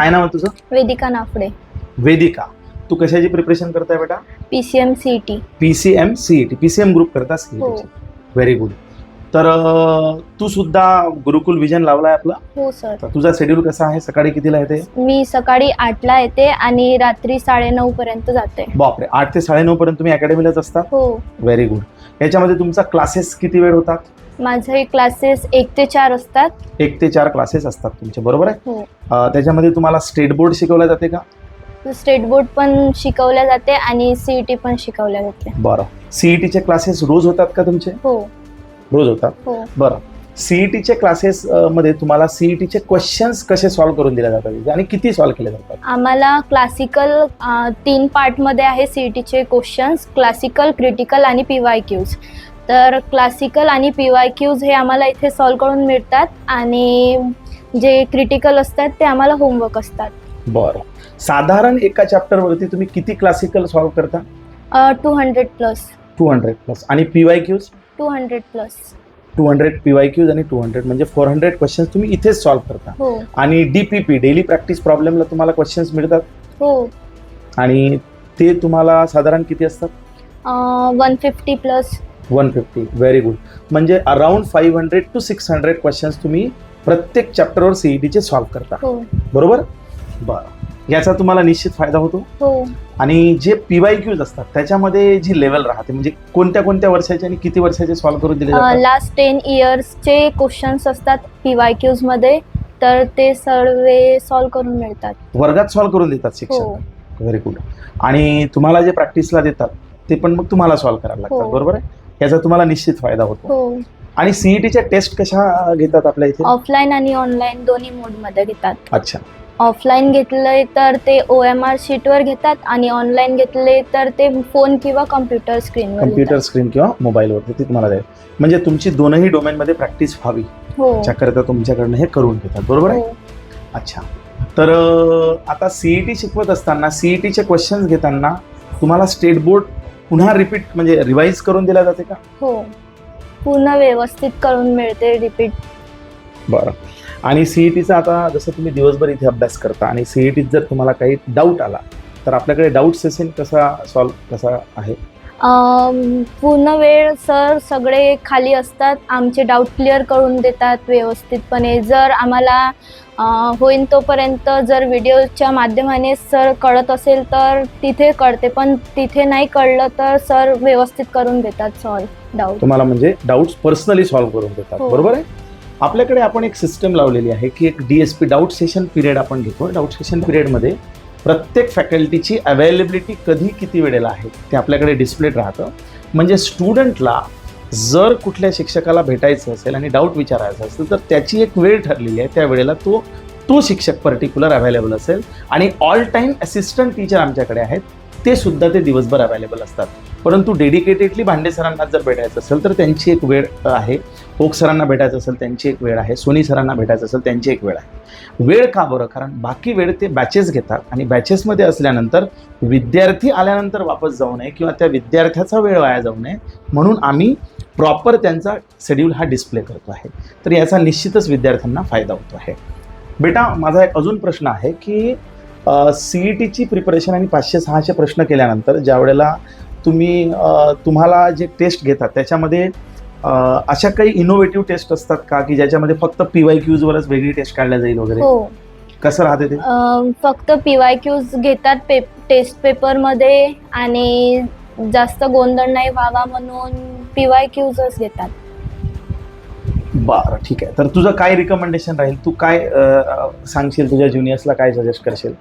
काय नाव आहे तुझं? वेदिका नाफडे. वेदिका, तू कशाची प्रिपरेशन करताय बेटा? PCM CET. PCM CET, PCM group करता हो. CET. Very good. तर तू सुद्धा गुरुकुल विजन लावलाय आपला? हो सर. तर तुझा शेड्यूल कसा आहे? सकाळी कितीला येते? मी सकाळी 8ला येते आणि रात्री 9:30 पर्यंत जाते. बापरे, 8 ते 9:30 पर्यंत तुम्ही अकॅडमीलाच असता? हो. Very good. याच्यामध्ये तुमचा क्लासेस किती वेळ होतात? माझे क्लासेस 1 ते 4 असतात. 1 ते 4 क्लासेस असतात तुमचे, बरोबर आहे? हो. त्याच्यामध्ये तुम्हाला स्टेट बोर्ड शिकवला जाते का? स्टेट बोर्ड पण शिकवल्या जाते आणि CET पण शिकवल्या जाते. बरं. CETचे क्लासेस रोज होतात का तुमचे? हो. रोज होतात. हो. बरं. CETचे क्लासेस मध्ये तुम्हाला CETचे क्वेश्चन्स कसे सॉल्व्ह करून दिले जातात आणि किती सॉल्व्ह केले जातात? आम्हाला क्लासिकल 3 पार्टमध्ये आहे CETचे क्वेश्चन्स, क्लासिकल, क्रिटिकल आणि PYQs. तर क्लासिकल आणि PYQs हे आम्हाला इथे सॉल्व्ह करून मिळतात आणि जे क्रिटिकल असतात ते आम्हाला होमवर्क असतात. बरं. साधारण एका चॅप्टरवरती तुम्ही किती क्लासिकल सॉल्व्ह करता? 200+. 200+ आणि PYQs? 200+. 200 PYQs आणि 200 म्हणजे 400 क्वेश्चन्स तुम्ही इथेच सॉल्व्ह करता. हो. आणि DPP डेली प्रॅक्टिस प्रॉब्लेमला तुम्हाला क्वेश्चन्स मिळतात? हो. आणि ते तुम्हाला साधारण किती असतात? 150+. 150. Very good. म्हणजे अराउंड 500 to 600 क्वेश्चन्स तुम्ही प्रत्येक चॅप्टरवर CETचे सॉल्व्ह करता, हो. बरोबर? बरं. याचा तुम्हाला निश्चित फायदा होतो. हो. आणि जे PYQs असतात त्याच्यामध्ये जी लेवल राहते म्हणजे कोणत्या कोणत्या वर्षाचे आणि किती वर्षाचे सॉल्व्ह करून दिले जातात? लास्ट 10 इयर्सचे क्वेश्चन्स असतात PYQs मध्ये, तर ते सर्व सॉल्व्ह करून मिळतात. वर्गात सॉल्व्ह करून देतात हो. शिक्षक? Very good. आणि तुम्हाला जे प्रॅक्टिसला देतात ते पण मग तुम्हाला सॉल्व्ह करायला लागतात, हो. बरोबर आहे? याचा तुम्हाला निश्चित फायदा होतो. हो. आणि CETच्या टेस्ट कशा घेतात आपल्या इथे? ऑफलाईन आणि ऑनलाईन दोन्ही मोडमध्ये घेतात. अच्छा. ऑफलाईन घेतले तर ते OMR शीटवर घेतात आणि ऑनलाईन घेतले तर ते फोन किंवा कम्प्युटर स्क्रीनवर. कम्प्युटर स्क्रीन किंवा मोबाईलवरती ते तुम्हाला द्याल. म्हणजे तुमची दोनही डोमेनमध्ये प्रॅक्टिस व्हावी हो. त्याकरता तुमच्याकडनं हे करून घेतात, बरोबर आहे? हो. अच्छा. तर आता CET शिकवत असताना CETचे क्वेश्चन्स घेताना तुम्हाला स्टेट बोर्ड पुन्हा रिपीट म्हणजे रिवाईज करून दिला जाते का? हो. पूर्ण व्यवस्थित करून मिळते रिपीट. बरं. आणि CETचा आता जसं तुम्ही दिवसभर इथे अभ्यास करता आणि CETत जर तुम्हाला काही डाऊट आला तर आपल्याकडे डाऊट सेशन कसा आहे? पूर्ण वेळ सर सगळे खाली असतात, आमचे डाऊट क्लिअर करून देतात व्यवस्थितपणे. जर आम्हाला होईन तोपर्यंत जर व्हिडिओच्या माध्यमाने सर कळत असेल तर तिथे कळते, पण तिथे नाही कळलं तर सर व्यवस्थित करून देतात सॉल्व्ह डाऊट. तुम्हाला म्हणजे डाऊट्स पर्सनली सॉल्व्ह करून देतात, हो. बरोबर आहे? आपल्याकडे आपण एक सिस्टम लावलेली आहे की एक DSP डाऊट सेशन पिरियड आपण घेतो. डाऊट सेशन पिरियडमध्ये प्रत्येक फॅकल्टीची अवेलेबिलिटी कधी किती वेळेला आहे ते आपल्याकडे डिस्प्लेड राहतं. म्हणजे स्टुडंटला जर कुठल्या शिक्षकाला भेटायचं असेल आणि डाऊट विचारायचा असेल तर त्याची एक वेळ ठरलेली आहे, त्या वेळेला तो शिक्षक पर्टिक्युलर अवेलेबल असेल. आणि ऑल टाईम असिस्टंट टीचर आमच्याकडे आहेत, ते सुद्धा ते दिवसभर अवेलेबल असतात. परंतु डेडिकेटेडली भांडे सरांना जर भेटायचं असेल तर त्यांची एक वेळ आहे, ओक सरांना भेटायचं असेल त्यांची एक वेळ आहे, सोनी सरांना भेटायचं असेल त्यांची एक वेळ आहे. वेळ का बरं? कारण बाकी वेळ ते बॅचेस घेतात आणि बॅचेसमध्ये असल्यानंतर विद्यार्थी आल्यानंतर वापस जाऊ नये किंवा त्या विद्यार्थ्याचा वेळ वाया जाऊ नये म्हणून आम्ही प्रॉपर त्यांचा शेड्यूल हा डिस्प्ले करतो आहे. तर याचा निश्चितच विद्यार्थ्यांना फायदा होतो आहे. बेटा, माझा एक अजून प्रश्न आहे की CETची प्रिपरेशन आणि 506चे प्रश्न केल्यानंतर ज्या वेळेला तुम्हाला जे टेस्ट घेतात त्याच्यामध्ये अशा काही इनोव्हेटिव्ह टेस्ट असतात का की ज्याच्यामध्ये फक्त PYQs वरच वेगळी टेस्ट काढल्या जाईल वगैरे? हो. कसं राहते ते? फक्त PYQs घेतात टेस्ट पेपरमध्ये आणि जास्त गोंधळ नाही व्हावा म्हणून PYQsच घेतात. बरं, ठीक आहे. तर तुझं काय रिकमेंडेशन राहील? तू काय सांगशील तुझ्या ज्युनियर्सला, काय सजेस्ट करशील?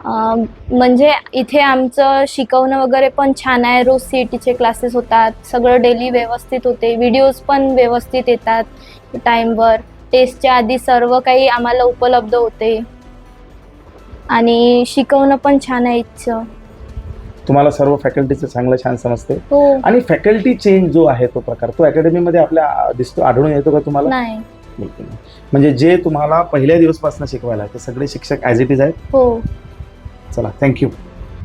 म्हणजे इथे आमचं शिकवणं वगैरे पण छान आहे. रोज CETचे क्लासेस होतात, सगळं डेली व्यवस्थित होते, व्हिडिओज पण व्यवस्थित येतात टाईमवर. टेस्टच्या आधी सर्व काही आम्हाला उपलब्ध होते आणि शिकवणं पण छान आहे इथचं. तुम्हाला सर्व फॅकल्टीचं चांगलं छान समजते? हो. आणि फॅकल्टी चेंज जो आहे तो प्रकार तो अकॅडमीमध्ये आपल्या आढळून येतो का तुम्हाला? नाही. बिलकुल नाही. म्हणजे जे तुम्हाला पहिल्या दिवसपासून शिकवायला ते सगळे शिक्षक ॲज इट इज आहेत? हो. चला, थँक्यू.